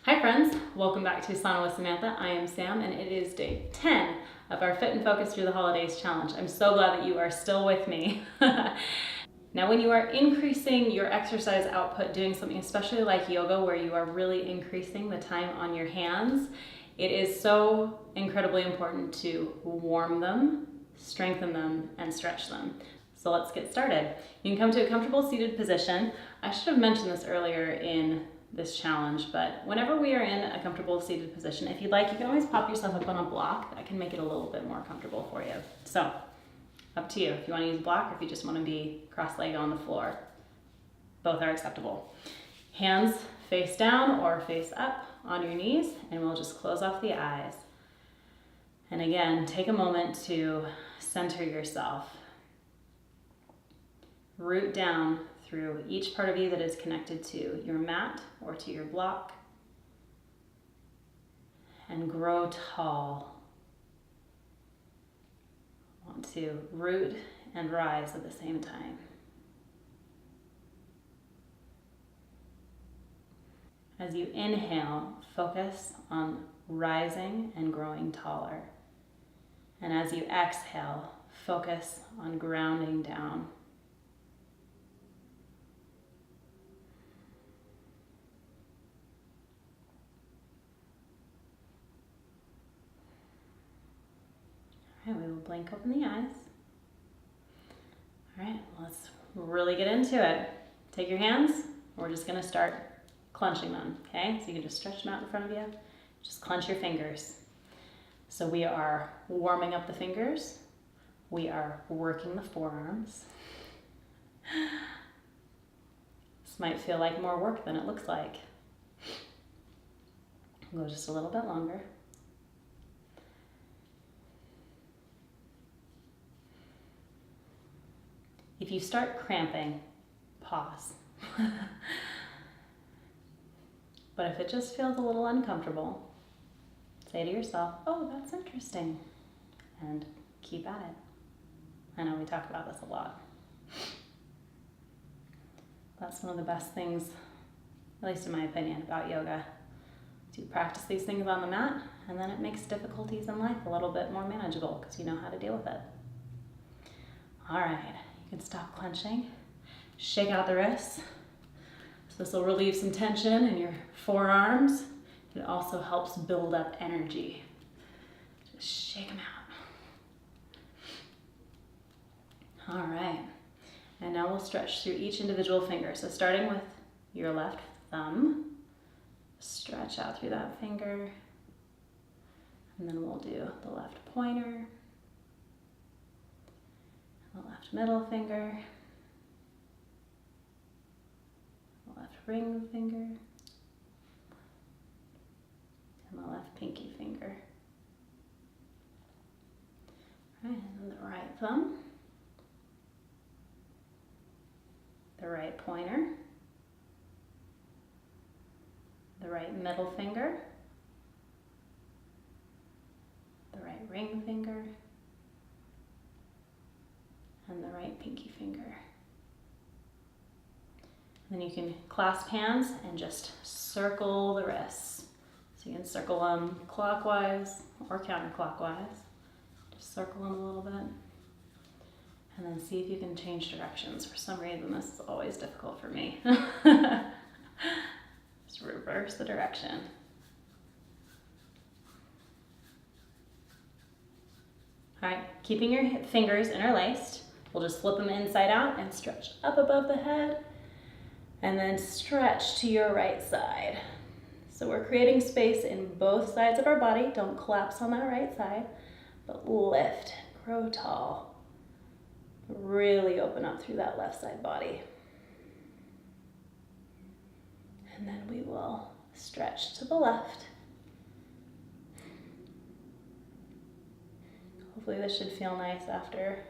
Hi friends, welcome back to Sauna with Samantha. I am Sam and it is day 10 of our Fit and Focus Through the Holidays challenge. I'm so glad that you are still with me. Now when you are increasing your exercise output, doing something especially like yoga where you are really increasing the time on your hands, it is so incredibly important to warm them, strengthen them, and stretch them. So let's get started. You can come to a comfortable seated position. I should have mentioned this earlier in this challenge, but whenever we are in a comfortable seated position, if you'd like, you can always pop yourself up on a block. That can make it a little bit more comfortable for you. So, up to you if you want to use a block or if you just want to be cross-legged on the floor. Both are acceptable. Hands face down or face up on your knees, and we'll just close off the eyes. And again, take a moment to center yourself. Root down through each part of you that is connected to your mat or to your block, and grow tall. Want to root and rise at the same time. As you inhale, focus on rising and growing taller. And as you exhale, focus on grounding down. We will blink open the eyes. All right, let's really get into it. Take your hands. We're just going to start clenching them, okay? So you can just stretch them out in front of you. Just clench your fingers. So we are warming up the fingers. We are working the forearms. This might feel like more work than it looks like. Go just a little bit longer. If you start cramping, pause. But if it just feels a little uncomfortable, say to yourself, oh, that's interesting, and keep at it. I know we talk about this a lot. That's one of the best things, at least in my opinion, about yoga. To practice these things on the mat, and then it makes difficulties in life a little bit more manageable because you know how to deal with it. All right. You can stop clenching, shake out the wrists. So this will relieve some tension in your forearms. It also helps build up energy. Just shake them out. All right, and now we'll stretch through each individual finger. So starting with your left thumb, stretch out through that finger, and then we'll do the left pointer, the left middle finger, the left ring finger, and the left pinky finger. All right, and then the right thumb, the right pointer, the right middle finger, the right ring finger, and the right pinky finger. And then you can clasp hands and just circle the wrists. So you can circle them clockwise or counterclockwise. Just circle them a little bit. And then see if you can change directions. For some reason, this is always difficult for me. Just reverse the direction. All right, keeping your fingers interlaced, we'll just flip them inside out and stretch up above the head, and then stretch to your right side. So we're creating space in both sides of our body. Don't collapse on that right side, but lift, grow tall. Really open up through that left side body. And then we will stretch to the left. Hopefully this should feel nice after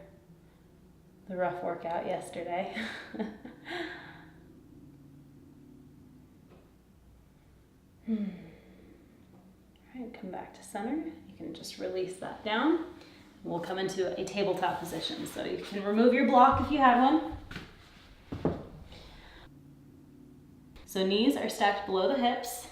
the rough workout yesterday. All right, come back to center. You can just release that down. We'll come into a tabletop position. So you can remove your block if you had one. So knees are stacked below the hips.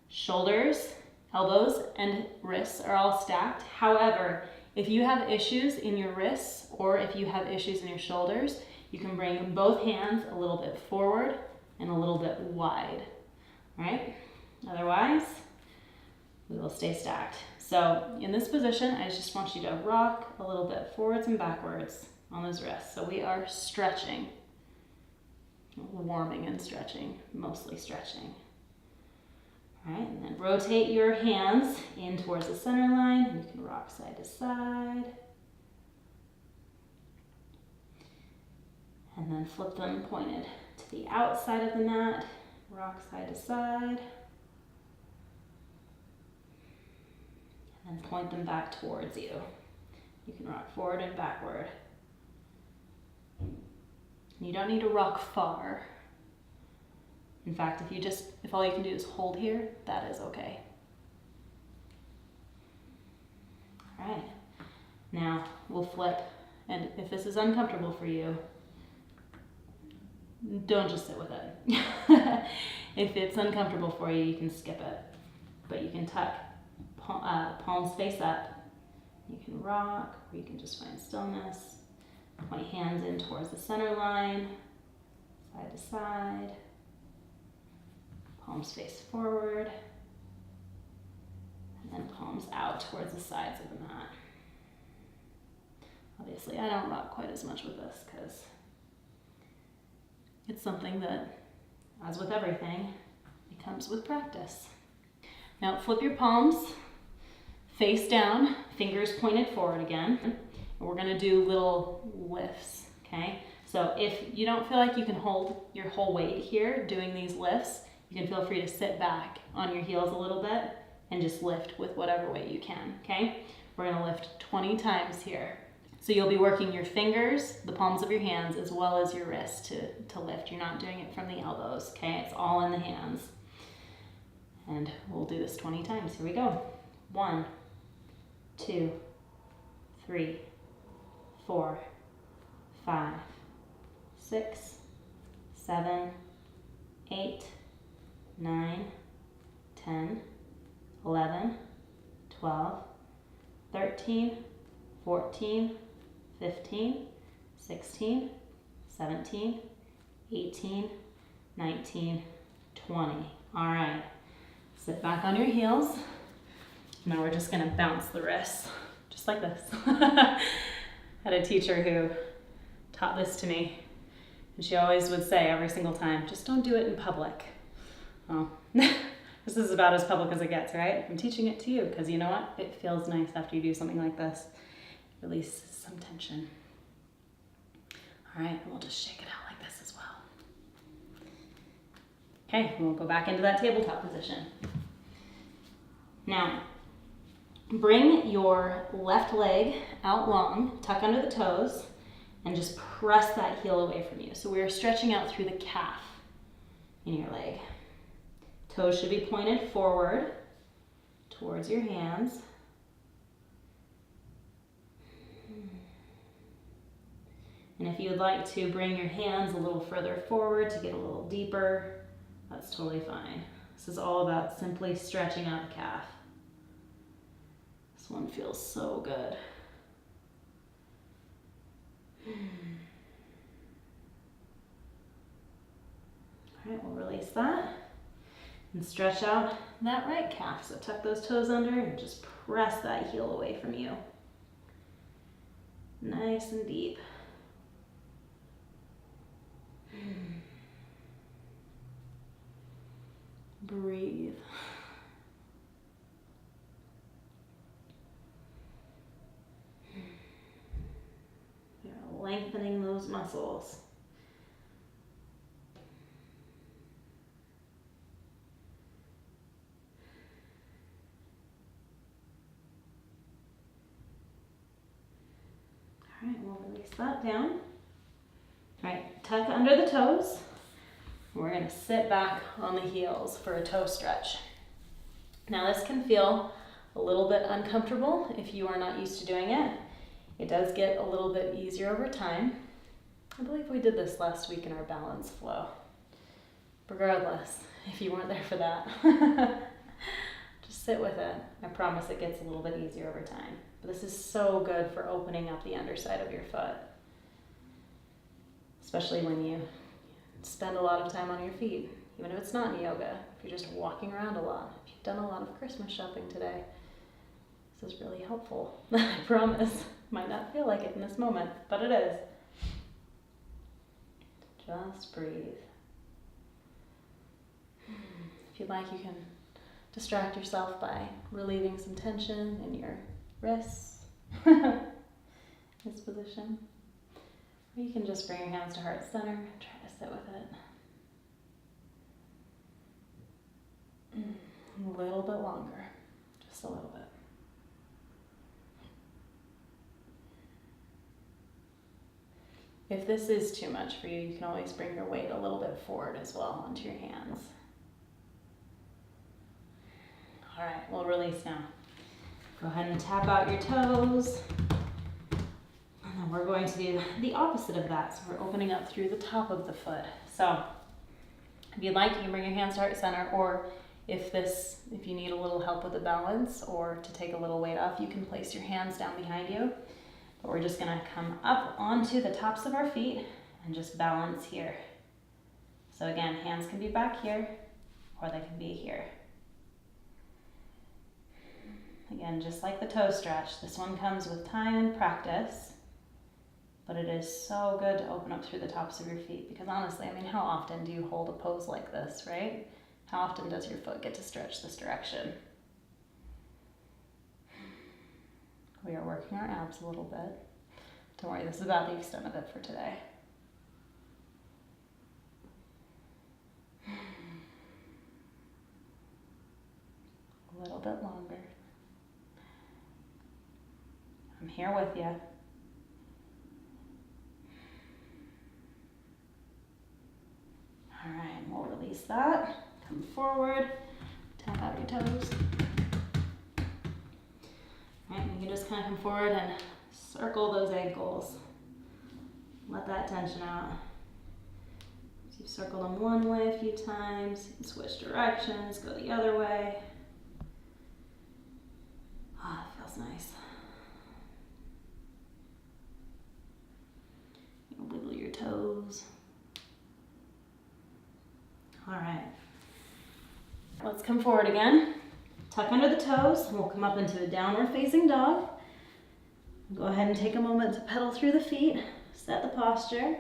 Shoulders, elbows, and wrists are all stacked. However, if you have issues in your wrists or if you have issues in your shoulders, you can bring both hands a little bit forward and a little bit wide, all right? Otherwise, we will stay stacked. So in this position, I just want you to rock a little bit forwards and backwards on those wrists. So we are stretching, warming and stretching, mostly stretching. All right, and then rotate your hands in towards the center line, and you can rock side to side. And then flip them pointed to the outside of the mat, rock side to side. And point them back towards you. You can rock forward and backward. You don't need to rock far. In fact, if all you can do is hold here, that is okay. All right, now we'll flip, and if this is uncomfortable for you, don't just sit with it. If it's uncomfortable for you, you can skip it, but you can tuck palms face up. You can rock, or you can just find stillness. Point hands in towards the center line, side to side. Palms face forward, and then palms out towards the sides of the mat. Obviously, I don't rock quite as much with this because it's something that, as with everything, it comes with practice. Now flip your palms face down, fingers pointed forward again, and we're gonna do little lifts, okay? So if you don't feel like you can hold your whole weight here doing these lifts, you can feel free to sit back on your heels a little bit and just lift with whatever weight you can, okay? We're gonna lift 20 times here. So you'll be working your fingers, the palms of your hands, as well as your wrists to lift. You're not doing it from the elbows, okay? It's all in the hands. And we'll do this 20 times. Here we go. 1, 2, 3, 4, 5, 6, 7, 8, 9, 10, 11, 12, 13, 14, 15, 16, 17, 18, 19, 20. All right, sit back on your heels. Now we're just gonna bounce the wrists, just like this. I had a teacher who taught this to me, and she always would say every single time, just don't do it in public. Well, this is about as public as it gets, right? I'm teaching it to you because you know what? It feels nice after you do something like this. Release some tension. All right, and we'll just shake it out like this as well. Okay, we'll go back into that tabletop position. Now, bring your left leg out long, tuck under the toes, and just press that heel away from you. So we're stretching out through the calf in your leg. Toes should be pointed forward towards your hands. And if you'd like to bring your hands a little further forward to get a little deeper, that's totally fine. This is all about simply stretching out the calf. This one feels so good. All right, we'll release that and stretch out that right calf. So tuck those toes under and just press that heel away from you. Nice and deep. Breathe. You're lengthening those muscles. All right, we'll release that down. All right, tuck under the toes. We're gonna sit back on the heels for a toe stretch. Now this can feel a little bit uncomfortable if you are not used to doing it. It does get a little bit easier over time. I believe we did this last week in our balance flow. Regardless, if you weren't there for that. Sit with it. I promise it gets a little bit easier over time. But this is so good for opening up the underside of your foot, especially when you spend a lot of time on your feet, even if it's not in yoga, if you're just walking around a lot, if you've done a lot of Christmas shopping today. This is really helpful. I promise. Might not feel like it in this moment, but it is. Just breathe. If you'd like, you can distract yourself by relieving some tension in your wrists, this position. Or you can just bring your hands to heart center and try to sit with it. A little bit longer, just a little bit. If this is too much for you, you can always bring your weight a little bit forward as well onto your hands. All right, we'll release now. Go ahead and tap out your toes. And then we're going to do the opposite of that. So we're opening up through the top of the foot. So if you'd like, you can bring your hands to heart center, or if you need a little help with the balance or to take a little weight off, you can place your hands down behind you. But we're just gonna come up onto the tops of our feet and just balance here. So again, hands can be back here or they can be here. Again, just like the toe stretch, this one comes with time and practice, but it is so good to open up through the tops of your feet because honestly, I mean, how often do you hold a pose like this, right? How often does your foot get to stretch this direction? We are working our abs a little bit. Don't worry, this is about the extent of it for today. A little bit longer. I'm here with you. All right, we'll release that. Come forward, tap out your toes. All right, you can just kind of come forward and circle those ankles. Let that tension out. So you've circled them one way a few times, you can switch directions, go the other way. Ah, it feels nice. Wiggle your toes. All right. Let's come forward again. Tuck under the toes. We'll come up into a downward facing dog. Go ahead and take a moment to pedal through the feet. Set the posture.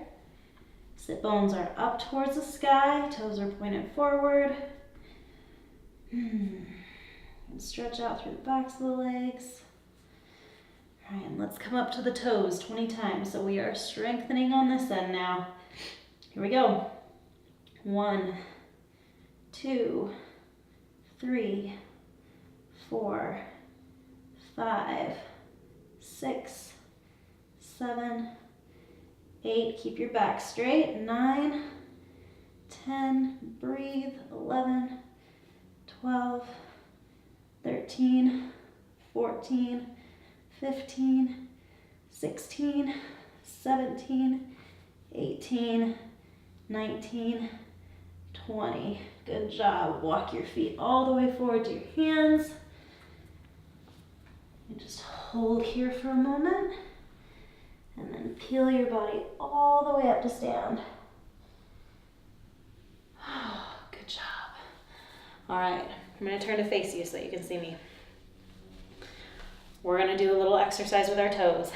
Sit bones are up towards the sky. Toes are pointed forward. And stretch out through the backs of the legs. All right, and let's come up to the toes 20 times. So we are strengthening on this end now. Here we go. 1, 2, 3, 4, 5, 6, 7, 8. Keep your back straight. 9, 10. Breathe. 11, 12, 13, 14, 15, 16, 17, 18, 19, 20. Good job. Walk your feet all the way forward to your hands. And just hold here for a moment. And then peel your body all the way up to stand. Good job. All right, I'm going to turn to face you so that you can see me. We're going to do a little exercise with our toes.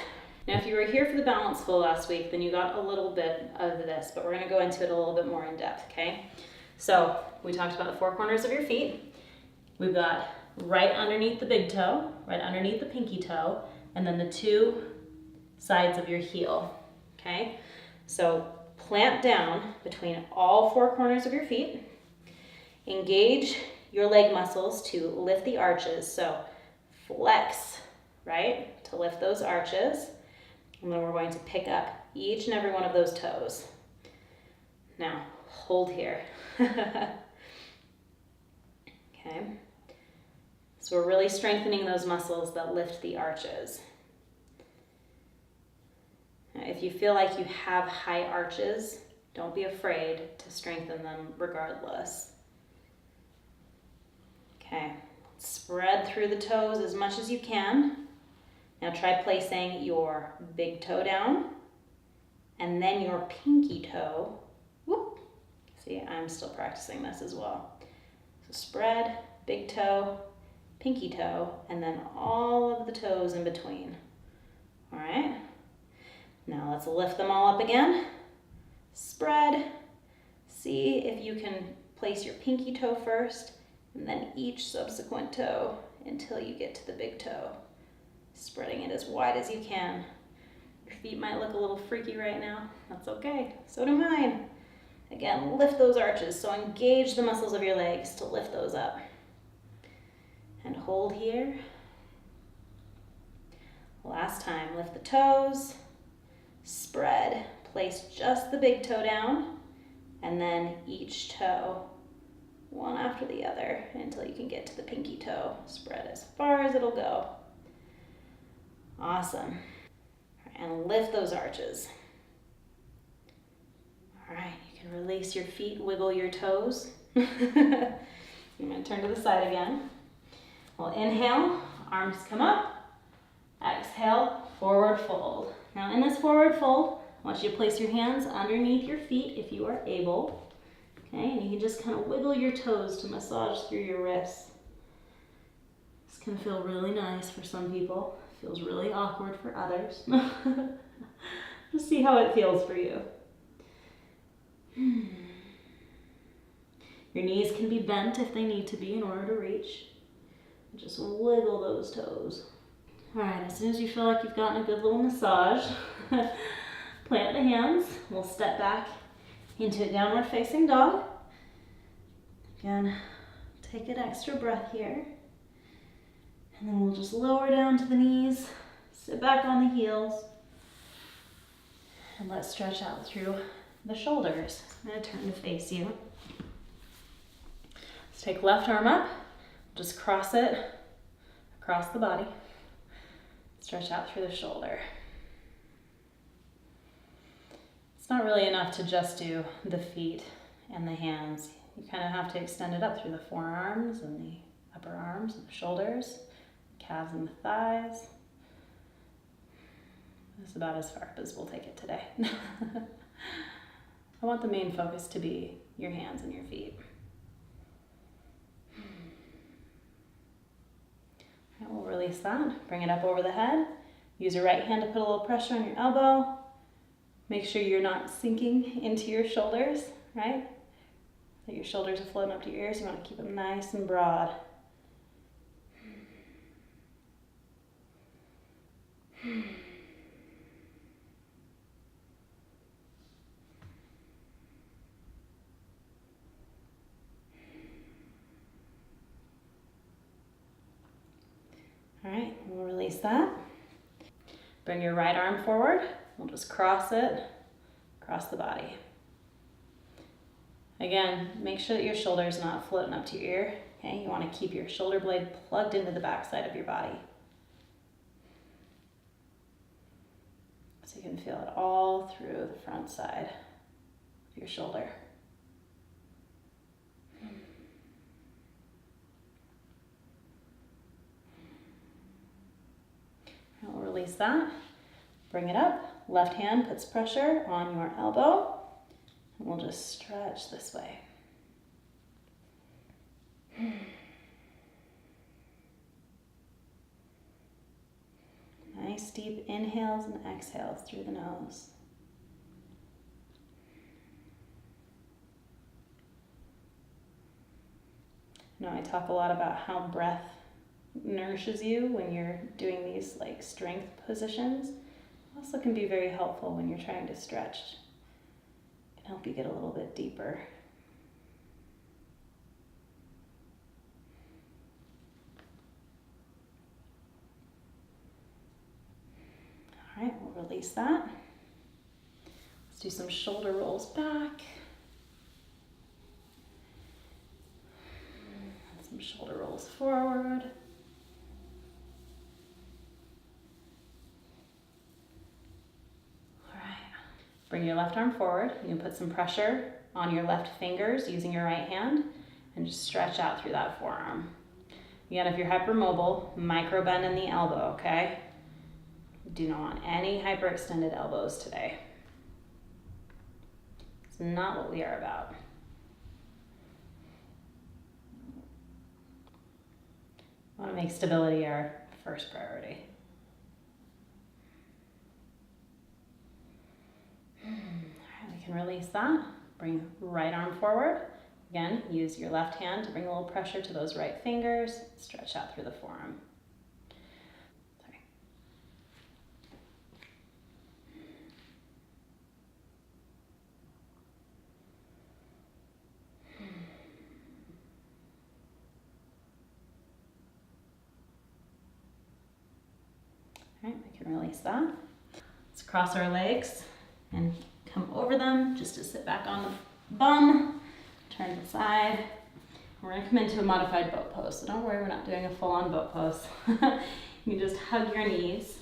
Now, if you were here for the balance flow last week, then you got a little bit of this, but we're going to go into it a little bit more in depth, okay? So we talked about the four corners of your feet. We've got right underneath the big toe, right underneath the pinky toe, and then the two sides of your heel, okay? So plant down between all four corners of your feet. Engage your leg muscles to lift the arches. So flex, right, to lift those arches. And then we're going to pick up each and every one of those toes. Now, hold here. Okay. So we're really strengthening those muscles that lift the arches. Now, if you feel like you have high arches, don't be afraid to strengthen them regardless. Okay, Spread through the toes as much as you can. Now try placing your big toe down and then your pinky toe. Whoop. See, I'm still practicing this as well. So spread, big toe, pinky toe, and then all of the toes in between. All right. Now let's lift them all up again. Spread. See if you can place your pinky toe first and then each subsequent toe until you get to the big toe. Spreading it as wide as you can. Your feet might look a little freaky right now. That's okay. So do mine. Again, lift those arches. So engage the muscles of your legs to lift those up. And hold here. Last time, lift the toes. Spread. Place just the big toe down. And then each toe, one after the other, until you can get to the pinky toe. Spread as far as it'll go. Awesome. And lift those arches. All right, you can release your feet, wiggle your toes. I'm going to turn to the side again. We'll inhale, arms come up. Exhale, forward fold. Now in this forward fold, I want you to place your hands underneath your feet if you are able. Okay, and you can just kind of wiggle your toes to massage through your wrists. This can feel really nice for some people. Feels really awkward for others. Just see how it feels for you. Your knees can be bent if they need to be in order to reach. Just wiggle those toes. All right, as soon as you feel like you've gotten a good little massage, plant the hands. We'll step back into a downward facing dog. Again, take an extra breath here. And then we'll just lower down to the knees, sit back on the heels, and let's stretch out through the shoulders. I'm going to turn to face you. Let's take left arm up, just cross it across the body, stretch out through the shoulder. It's not really enough to just do the feet and the hands. You kind of have to extend it up through the forearms and the upper arms and the shoulders. Calves and the thighs. That's about as far up as we'll take it today. I want the main focus to be your hands and your feet. All right, we'll release that. Bring it up over the head. Use your right hand to put a little pressure on your elbow. Make sure you're not sinking into your shoulders, right? That your shoulders are floating up to your ears. You want to keep them nice and broad. All right, we'll release that. Bring your right arm forward. We'll just cross it across the body. Again, make sure that your shoulder is not floating up to your ear. Okay, you want to keep your shoulder blade plugged into the back side of your body. So you can feel it all through the front side of your shoulder. And we'll release that. Bring it up. Left hand puts pressure on your elbow. And we'll just stretch this way. Nice deep inhales and exhales through the nose. You know, I talk a lot about how breath nourishes you when you're doing these like strength positions. It also can be very helpful when you're trying to stretch. It can help you get a little bit deeper. All right, we'll release that. Let's do some shoulder rolls back. And some shoulder rolls forward. All right, bring your left arm forward. You can put some pressure on your left fingers using your right hand and just stretch out through that forearm. Again, if you're hypermobile, micro bend in the elbow, okay? Do not want any hyperextended elbows today. It's not what we are about. We want to make stability our first priority. All right, we can release that. Bring right arm forward. Again, use your left hand to bring a little pressure to those right fingers. Stretch out through the forearm. Sorry. All right, we can release that. Let's cross our legs and come over them just to sit back on the bum. Turn to the side. We're gonna come into a modified boat pose, so don't worry, we're not doing a full-on boat pose. You can just hug your knees,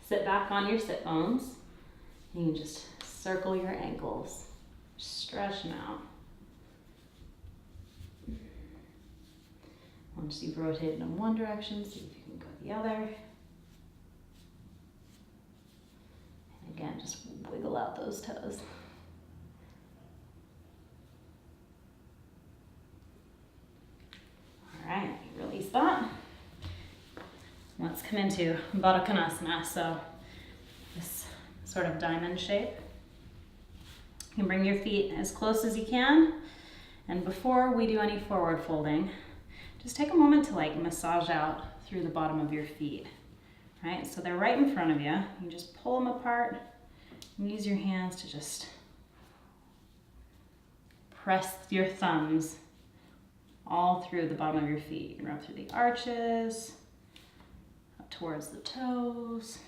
sit back on your sit bones, and you can just circle your ankles, stretch them out. Once you've rotated in one direction, see if you can go the other. And again, just wiggle out those toes. All right, release that. Let's come into Baddha Konasana, so this sort of diamond shape. You can bring your feet as close as you can, and before we do any forward folding, just take a moment to like massage out through the bottom of your feet. Right, so they're right in front of you. You just pull them apart and use your hands to just press your thumbs all through the bottom of your feet. You can rub through the arches, up towards the toes.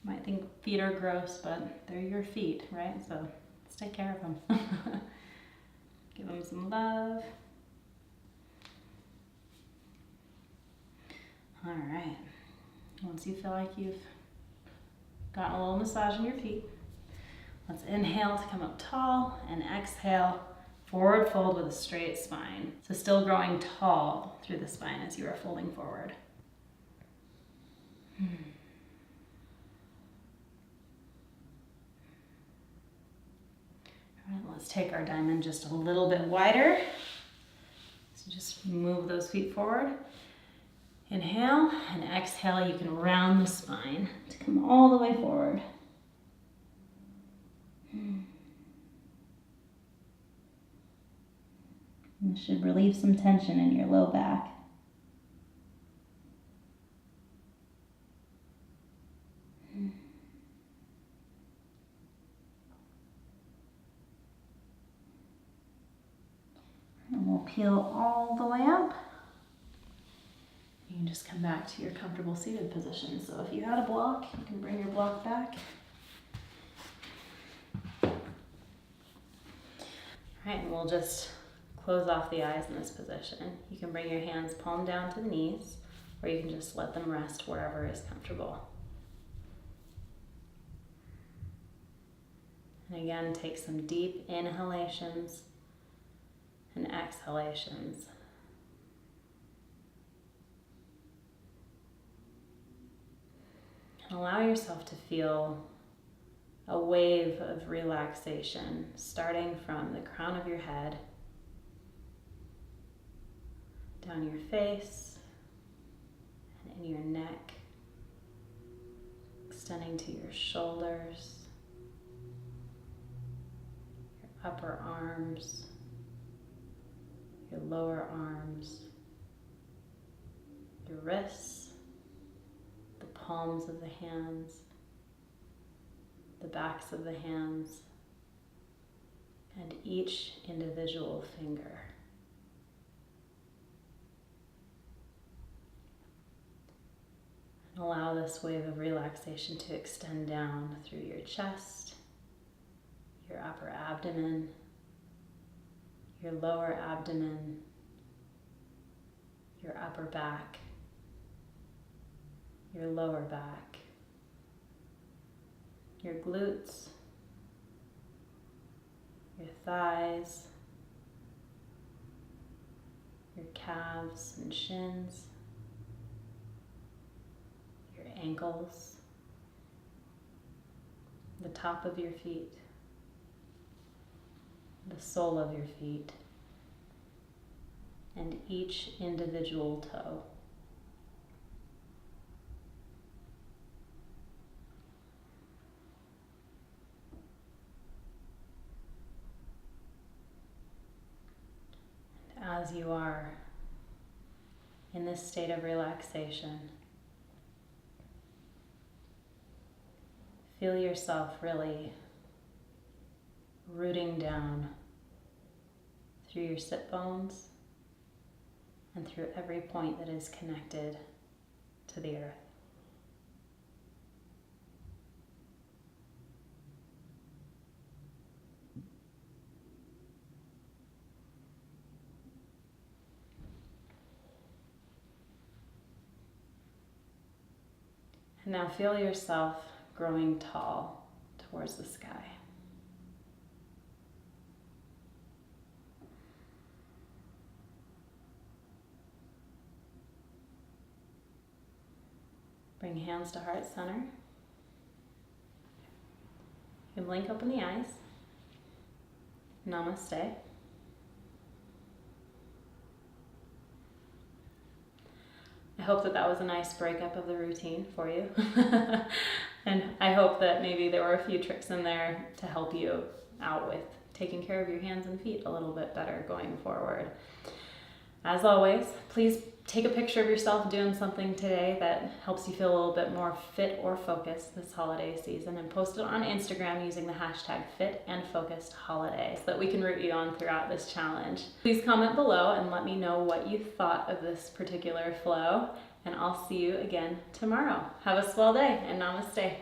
You might think feet are gross, but they're your feet, right? So let's take care of them. Give them some love. All right. Once you feel like you've gotten a little massage in your feet, let's inhale to come up tall and exhale. Forward fold with a straight spine. So still growing tall through the spine as you are folding forward. All right, let's take our diamond just a little bit wider. So just move those feet forward. Inhale and exhale, you can round the spine to come all the way forward. This should relieve some tension in your low back. And we'll peel all the way up. You can just come back to your comfortable seated position. So if you had a block, you can bring your block back. All right, and we'll just close off the eyes in this position. You can bring your hands palm down to the knees, or you can just let them rest wherever is comfortable. And again, take some deep inhalations and exhalations. And allow yourself to feel a wave of relaxation starting from the crown of your head, down your face, and in your neck, extending to your shoulders, your upper arms, your lower arms, your wrists, the palms of the hands, the backs of the hands, and each individual finger. And allow this wave of relaxation to extend down through your chest, your upper abdomen, your lower abdomen, your upper back, your lower back, your glutes, your thighs, your calves and shins, your ankles, the top of your feet, the sole of your feet, and each individual toe. As you are in this state of relaxation, feel yourself really rooting down through your sit bones and through every point that is connected to the earth. And now feel yourself growing tall towards the sky. Bring hands to heart center. You can blink open the eyes. Namaste. I hope that that was a nice breakup of the routine for you. And I hope that maybe there were a few tricks in there to help you out with taking care of your hands and feet a little bit better going forward. As always, please take a picture of yourself doing something today that helps you feel a little bit more fit or focused this holiday season, and post it on Instagram using the hashtag #FitAndFocusedHoliday so that we can root you on throughout this challenge. Please comment below and let me know what you thought of this particular flow, and I'll see you again tomorrow. Have a swell day, and namaste.